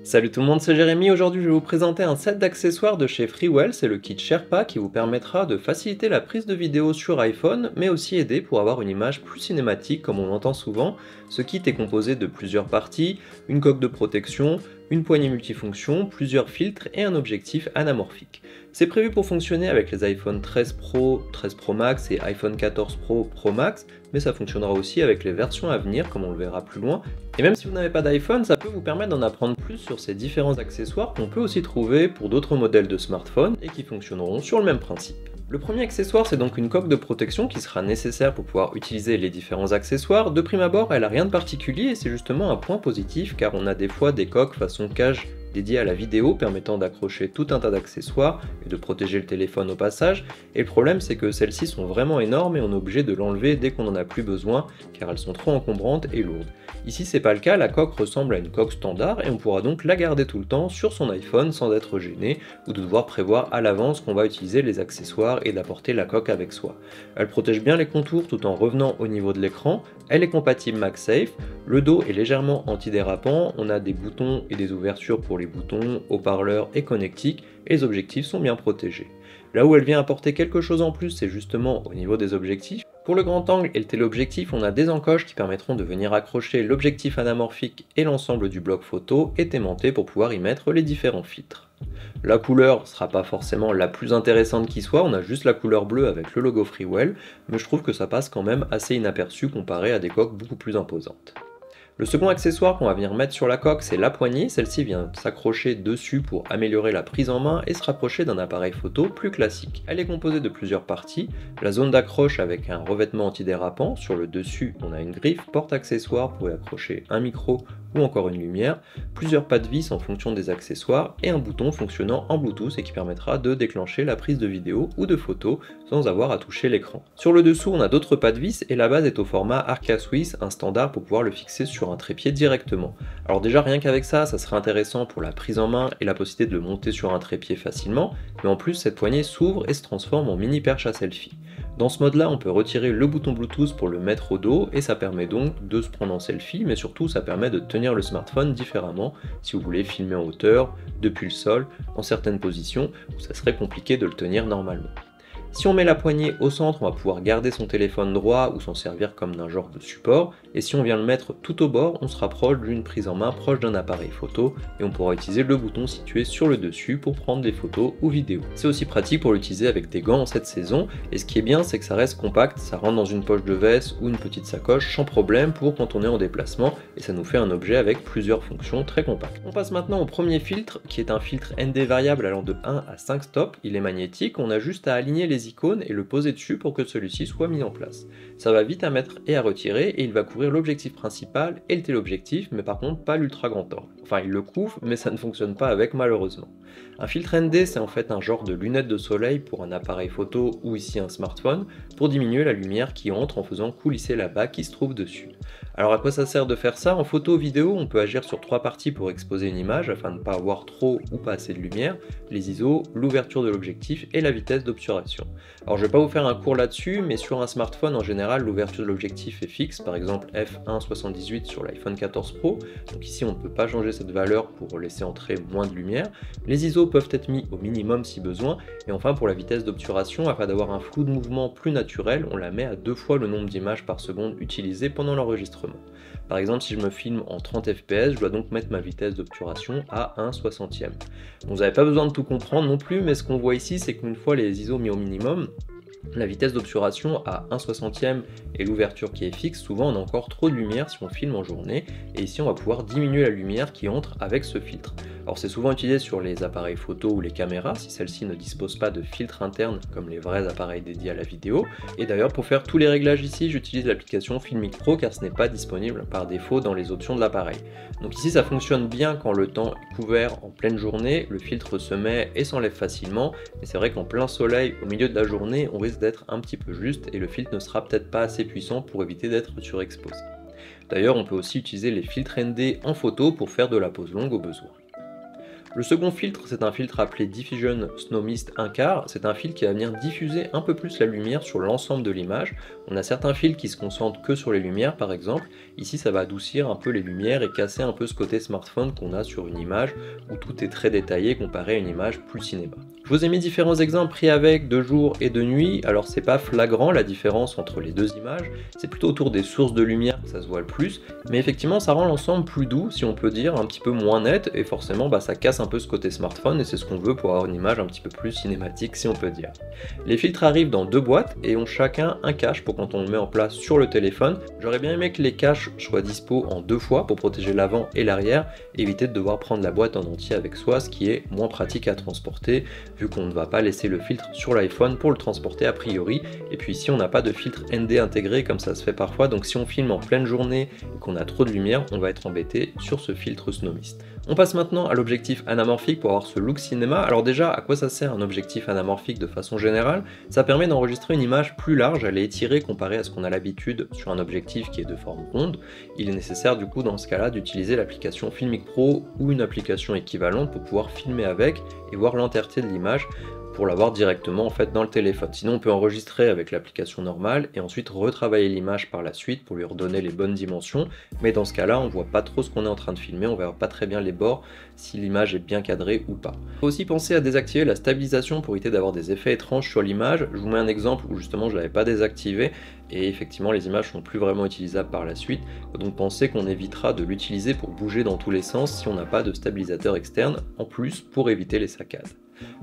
Salut tout le monde, c'est Jérémy. Aujourd'hui je vais vous présenter un set d'accessoires de chez Freewell, c'est le kit Sherpa qui vous permettra de faciliter la prise de vidéo sur iPhone, mais aussi aider pour avoir une image plus cinématique comme on entend souvent. Ce kit est composé de plusieurs parties, une coque de protection, une poignée multifonction, plusieurs filtres et un objectif anamorphique. C'est prévu pour fonctionner avec les iPhone 13 Pro, 13 Pro Max et iPhone 14 Pro, Pro Max, mais ça fonctionnera aussi avec les versions à venir comme on le verra plus loin. Et même si vous n'avez pas d'iPhone, ça peut vous permettre d'en apprendre plus sur ces différents accessoires qu'on peut aussi trouver pour d'autres modèles de smartphones et qui fonctionneront sur le même principe. Le premier accessoire, c'est donc une coque de protection qui sera nécessaire pour pouvoir utiliser les différents accessoires. De prime abord, elle n'a rien de particulier et c'est justement un point positif car on a des fois des coques façon cage dédiées à la vidéo permettant d'accrocher tout un tas d'accessoires et de protéger le téléphone au passage. Et le problème, c'est que celles-ci sont vraiment énormes et on est obligé de l'enlever dès qu'on n'en a plus besoin car elles sont trop encombrantes et lourdes. Ici, c'est pas le cas, la coque ressemble à une coque standard et on pourra donc la garder tout le temps sur son iPhone sans être gêné ou de devoir prévoir à l'avance qu'on va utiliser les accessoires et d'apporter la coque avec soi. Elle protège bien les contours tout en revenant au niveau de l'écran, elle est compatible MagSafe, le dos est légèrement antidérapant, on a des boutons et des ouvertures pour les boutons, haut-parleurs et connectiques et les objectifs sont bien protégés. Là où elle vient apporter quelque chose en plus, c'est justement au niveau des objectifs. Pour le grand angle et le téléobjectif, on a des encoches qui permettront de venir accrocher l'objectif anamorphique et l'ensemble du bloc photo est aimanté pour pouvoir y mettre les différents filtres. La couleur sera pas forcément la plus intéressante qui soit, on a juste la couleur bleue avec le logo Freewell, mais je trouve que ça passe quand même assez inaperçu comparé à des coques beaucoup plus imposantes. Le second accessoire qu'on va venir mettre sur la coque, c'est la poignée. Celle-ci vient s'accrocher dessus pour améliorer la prise en main et se rapprocher d'un appareil photo plus classique. Elle est composée de plusieurs parties. La zone d'accroche avec un revêtement antidérapant. Sur le dessus, on a une griffe porte-accessoires pour y accrocher un micro ou encore une lumière, plusieurs pas de vis en fonction des accessoires et un bouton fonctionnant en Bluetooth et qui permettra de déclencher la prise de vidéo ou de photo sans avoir à toucher l'écran. Sur le dessous, on a d'autres pas de vis et la base est au format Arca Swiss, un standard pour pouvoir le fixer sur un trépied directement. Alors déjà rien qu'avec ça serait intéressant pour la prise en main et la possibilité de le monter sur un trépied facilement, mais en plus cette poignée s'ouvre et se transforme en mini perche à selfie. Dans ce mode là, on peut retirer le bouton Bluetooth pour le mettre au dos et ça permet donc de se prendre en selfie, mais surtout ça permet de tenir le smartphone différemment si vous voulez filmer en hauteur, depuis le sol, dans certaines positions où ça serait compliqué de le tenir normalement. Si on met la poignée au centre, on va pouvoir garder son téléphone droit ou s'en servir comme d'un genre de support, et si on vient le mettre tout au bord, on se rapproche d'une prise en main proche d'un appareil photo, et on pourra utiliser le bouton situé sur le dessus pour prendre des photos ou vidéos. C'est aussi pratique pour l'utiliser avec des gants en cette saison, et ce qui est bien, c'est que ça reste compact, ça rentre dans une poche de veste ou une petite sacoche sans problème pour quand on est en déplacement, et ça nous fait un objet avec plusieurs fonctions très compactes. On passe maintenant au premier filtre, qui est un filtre ND variable allant de 1 à 5 stops, il est magnétique, on a juste à aligner les icônes et le poser dessus pour que celui-ci soit mis en place. Ça va vite à mettre et à retirer et il va couvrir l'objectif principal et le téléobjectif, mais par contre pas l'ultra grand angle. Enfin il le couvre mais ça ne fonctionne pas avec malheureusement. Un filtre ND c'est en fait un genre de lunettes de soleil pour un appareil photo ou ici un smartphone pour diminuer la lumière qui entre en faisant coulisser la bague qui se trouve dessus. Alors à quoi ça sert de faire ça? En photo vidéo on peut agir sur trois parties pour exposer une image afin de ne pas avoir trop ou pas assez de lumière, les ISO, l'ouverture de l'objectif et la vitesse d'obturation. Alors je vais pas vous faire un cours là-dessus, mais sur un smartphone en général l'ouverture de l'objectif est fixe, par exemple f1.78 sur l'iPhone 14 Pro, donc ici on ne peut pas changer cette valeur pour laisser entrer moins de lumière. Les ISO peuvent être mis au minimum si besoin, et enfin pour la vitesse d'obturation, afin d'avoir un flou de mouvement plus naturel, on la met à 2 fois le nombre d'images par seconde utilisées pendant l'enregistrement. Par exemple si je me filme en 30 fps, je dois donc mettre ma vitesse d'obturation à 1/60. Vous n'avez pas besoin de tout comprendre non plus, mais ce qu'on voit ici c'est qu'une fois les ISO mis au minimum, la vitesse d'obturation à 1/60 et l'ouverture qui est fixe, souvent on a encore trop de lumière si on filme en journée, et ici on va pouvoir diminuer la lumière qui entre avec ce filtre. Alors c'est souvent utilisé sur les appareils photo ou les caméras, si celles-ci ne disposent pas de filtre interne comme les vrais appareils dédiés à la vidéo, et d'ailleurs pour faire tous les réglages ici, j'utilise l'application Filmic Pro car ce n'est pas disponible par défaut dans les options de l'appareil. Donc ici ça fonctionne bien quand le temps est couvert en pleine journée, le filtre se met et s'enlève facilement, mais c'est vrai qu'en plein soleil, au milieu de la journée, on risque d'être un petit peu juste et le filtre ne sera peut-être pas assez puissant pour éviter d'être surexposé. D'ailleurs, on peut aussi utiliser les filtres ND en photo pour faire de la pose longue au besoin. Le second filtre, c'est un filtre appelé Diffusion Snow Mist 1/4. C'est un filtre qui va venir diffuser un peu plus la lumière sur l'ensemble de l'image. On a certains filtres qui se concentrent que sur les lumières par exemple. Ici ça va adoucir un peu les lumières et casser un peu ce côté smartphone qu'on a sur une image où tout est très détaillé comparé à une image plus cinéma. Je vous ai mis différents exemples pris avec de jour et de nuit. Alors c'est pas flagrant la différence entre les deux images, c'est plutôt autour des sources de lumière que ça se voit le plus, mais effectivement ça rend l'ensemble plus doux si on peut dire, un petit peu moins net et forcément ça casse un peu ce côté smartphone et c'est ce qu'on veut pour avoir une image un petit peu plus cinématique si on peut dire. Les filtres arrivent dans deux boîtes et ont chacun un cache pour quand on le met en place sur le téléphone. J'aurais bien aimé que les caches soient dispo en deux fois pour protéger l'avant et l'arrière, éviter de devoir prendre la boîte en entier avec soi, ce qui est moins pratique à transporter vu qu'on ne va pas laisser le filtre sur l'iPhone pour le transporter a priori, et puis ici on n'a pas de filtre ND intégré comme ça se fait parfois, donc si on filme en pleine journée et qu'on a trop de lumière, on va être embêté sur ce filtre Snow Mist. On passe maintenant à l'objectif anamorphique pour avoir ce look cinéma. Alors déjà, à quoi ça sert un objectif anamorphique de façon générale? Ça permet d'enregistrer une image plus large, elle est étirée comparée à ce qu'on a l'habitude sur un objectif qui est de forme ronde. Il est nécessaire du coup dans ce cas-là d'utiliser l'application Filmic Pro ou une application équivalente pour pouvoir filmer avec et voir l'entièreté de l'image pour l'avoir directement en fait dans le téléphone. Sinon on peut enregistrer avec l'application normale et ensuite retravailler l'image par la suite pour lui redonner les bonnes dimensions, mais dans ce cas là on voit pas trop ce qu'on est en train de filmer, on verra pas très bien les bords si l'image est bien cadrée ou pas. Il faut aussi penser à désactiver la stabilisation pour éviter d'avoir des effets étranges sur l'image. Je vous mets un exemple où justement je l'avais pas désactivé et effectivement les images sont plus vraiment utilisables par la suite, donc pensez qu'on évitera de l'utiliser pour bouger dans tous les sens si on n'a pas de stabilisateur externe en plus pour éviter les saccades.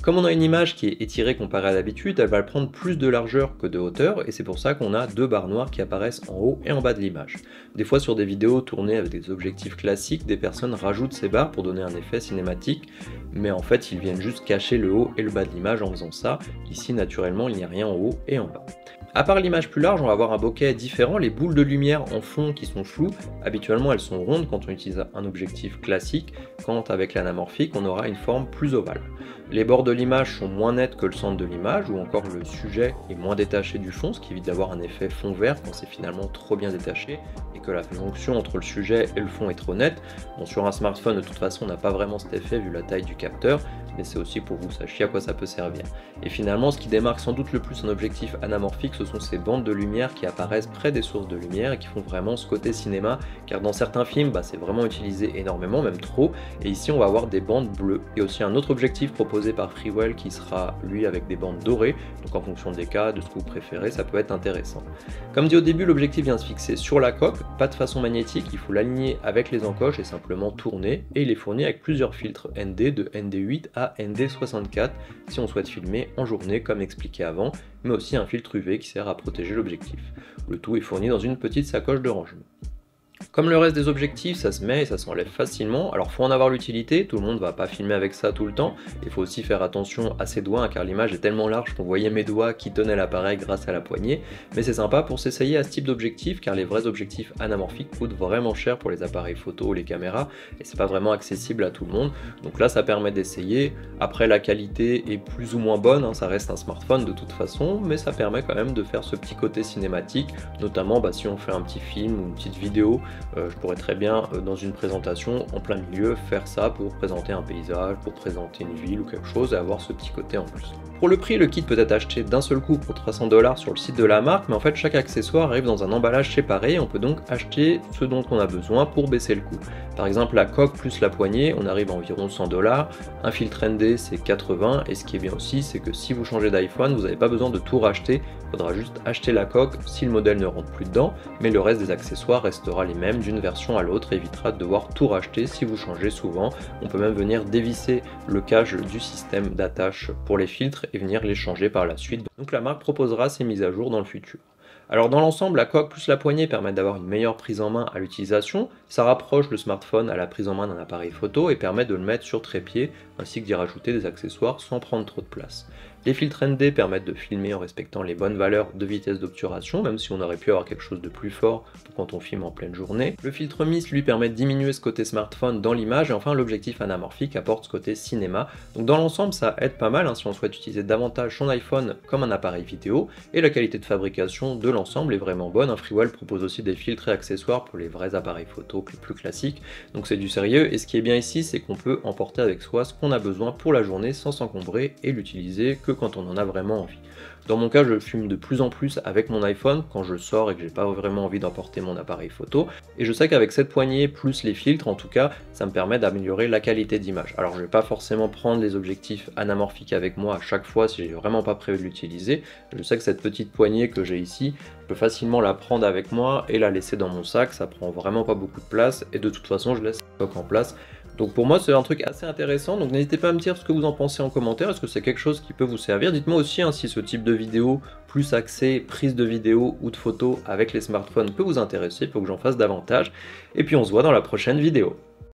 Comme on a une image qui est étirée comparée à d'habitude, elle va prendre plus de largeur que de hauteur et c'est pour ça qu'on a deux barres noires qui apparaissent en haut et en bas de l'image. Des fois sur des vidéos tournées avec des objectifs classiques, des personnes rajoutent ces barres pour donner un effet cinématique, mais en fait ils viennent juste cacher le haut et le bas de l'image en faisant ça. Ici naturellement il n'y a rien en haut et en bas. A part l'image plus large, on va avoir un bokeh différent. Les boules de lumière en fond qui sont floues, habituellement elles sont rondes quand on utilise un objectif classique, quand avec l'anamorphique on aura une forme plus ovale. Les bords de l'image sont moins nets que le centre de l'image, ou encore le sujet est moins détaché du fond, ce qui évite d'avoir un effet fond vert quand c'est finalement trop bien détaché et que la jonction entre le sujet et le fond est trop nette. Bon, sur un smartphone de toute façon on n'a pas vraiment cet effet vu la taille du capteur, mais c'est aussi pour que vous sachiez à quoi ça peut servir. Et finalement ce qui démarque sans doute le plus un objectif anamorphique, ce sont ces bandes de lumière qui apparaissent près des sources de lumière et qui font vraiment ce côté cinéma, car dans certains films c'est vraiment utilisé énormément, même trop, et ici on va avoir des bandes bleues. Et aussi un autre objectif proposé par Freewell qui sera lui avec des bandes dorées, donc en fonction des cas, de ce que vous préférez, ça peut être intéressant. Comme dit au début, l'objectif vient se fixer sur la coque, pas de façon magnétique, il faut l'aligner avec les encoches et simplement tourner, et il est fourni avec plusieurs filtres ND de ND8 à ND64 si on souhaite filmer en journée comme expliqué avant, mais aussi un filtre UV qui sert à protéger l'objectif. Le tout est fourni dans une petite sacoche de rangement. Comme le reste des objectifs, ça se met et ça s'enlève facilement, alors faut en avoir l'utilité, tout le monde va pas filmer avec ça tout le temps, il faut aussi faire attention à ses doigts car l'image est tellement large qu'on voyait mes doigts qui tenaient l'appareil grâce à la poignée, mais c'est sympa pour s'essayer à ce type d'objectif car les vrais objectifs anamorphiques coûtent vraiment cher pour les appareils photo ou les caméras et c'est pas vraiment accessible à tout le monde, donc là ça permet d'essayer. Après la qualité est plus ou moins bonne, ça reste un smartphone de toute façon, mais ça permet quand même de faire ce petit côté cinématique, notamment si on fait un petit film ou une petite vidéo. Je pourrais très bien dans une présentation en plein milieu faire ça pour présenter un paysage, pour présenter une ville ou quelque chose et avoir ce petit côté en plus. Pour le prix, le kit peut être acheté d'un seul coup pour 300 $ sur le site de la marque, mais en fait chaque accessoire arrive dans un emballage séparé et on peut donc acheter ce dont on a besoin pour baisser le coût. Par exemple la coque plus la poignée, on arrive à environ 100 $, un filtre ND c'est 80 et ce qui est bien aussi c'est que si vous changez d'iPhone, vous n'avez pas besoin de tout racheter, il faudra juste acheter la coque si le modèle ne rentre plus dedans, mais le reste des accessoires restera les mêmes d'une version à l'autre et évitera de devoir tout racheter si vous changez souvent. On peut même venir dévisser le cache du système d'attache pour les filtres et venir les changer par la suite. Donc la marque proposera ces mises à jour dans le futur. Alors dans l'ensemble, la coque plus la poignée permettent d'avoir une meilleure prise en main à l'utilisation, ça rapproche le smartphone à la prise en main d'un appareil photo et permet de le mettre sur trépied, ainsi que d'y rajouter des accessoires sans prendre trop de place. Les filtres ND permettent de filmer en respectant les bonnes valeurs de vitesse d'obturation, même si on aurait pu avoir quelque chose de plus fort pour quand on filme en pleine journée. Le filtre Mist lui permet de diminuer ce côté smartphone dans l'image, et enfin l'objectif anamorphique apporte ce côté cinéma. Donc dans l'ensemble ça aide pas mal si on souhaite utiliser davantage son iPhone comme un appareil vidéo, et la qualité de fabrication de l'ensemble est vraiment bonne. Freewell propose aussi des filtres et accessoires pour les vrais appareils photo plus classiques, donc c'est du sérieux. Et ce qui est bien ici, c'est qu'on peut emporter avec soi ce qu'on a besoin pour la journée sans s'encombrer et l'utiliser que quand on en a vraiment envie. Dans mon cas, je filme de plus en plus avec mon iPhone quand je sors et que j'ai pas vraiment envie d'emporter mon appareil photo. Et je sais qu'avec cette poignée plus les filtres, en tout cas, ça me permet d'améliorer la qualité d'image. Alors je vais pas forcément prendre les objectifs anamorphiques avec moi à chaque fois si j'ai vraiment pas prévu de l'utiliser. Je sais que cette petite poignée que j'ai ici, je peux facilement la prendre avec moi et la laisser dans mon sac, ça prend vraiment pas beaucoup de place et de toute façon je laisse le stock en place. Donc pour moi c'est un truc assez intéressant, donc n'hésitez pas à me dire ce que vous en pensez en commentaire, est-ce que c'est quelque chose qui peut vous servir? Dites-moi aussi si ce type de vidéo plus axé prise de vidéo ou de photos avec les smartphones peut vous intéresser, il faut que j'en fasse davantage. Et puis on se voit dans la prochaine vidéo.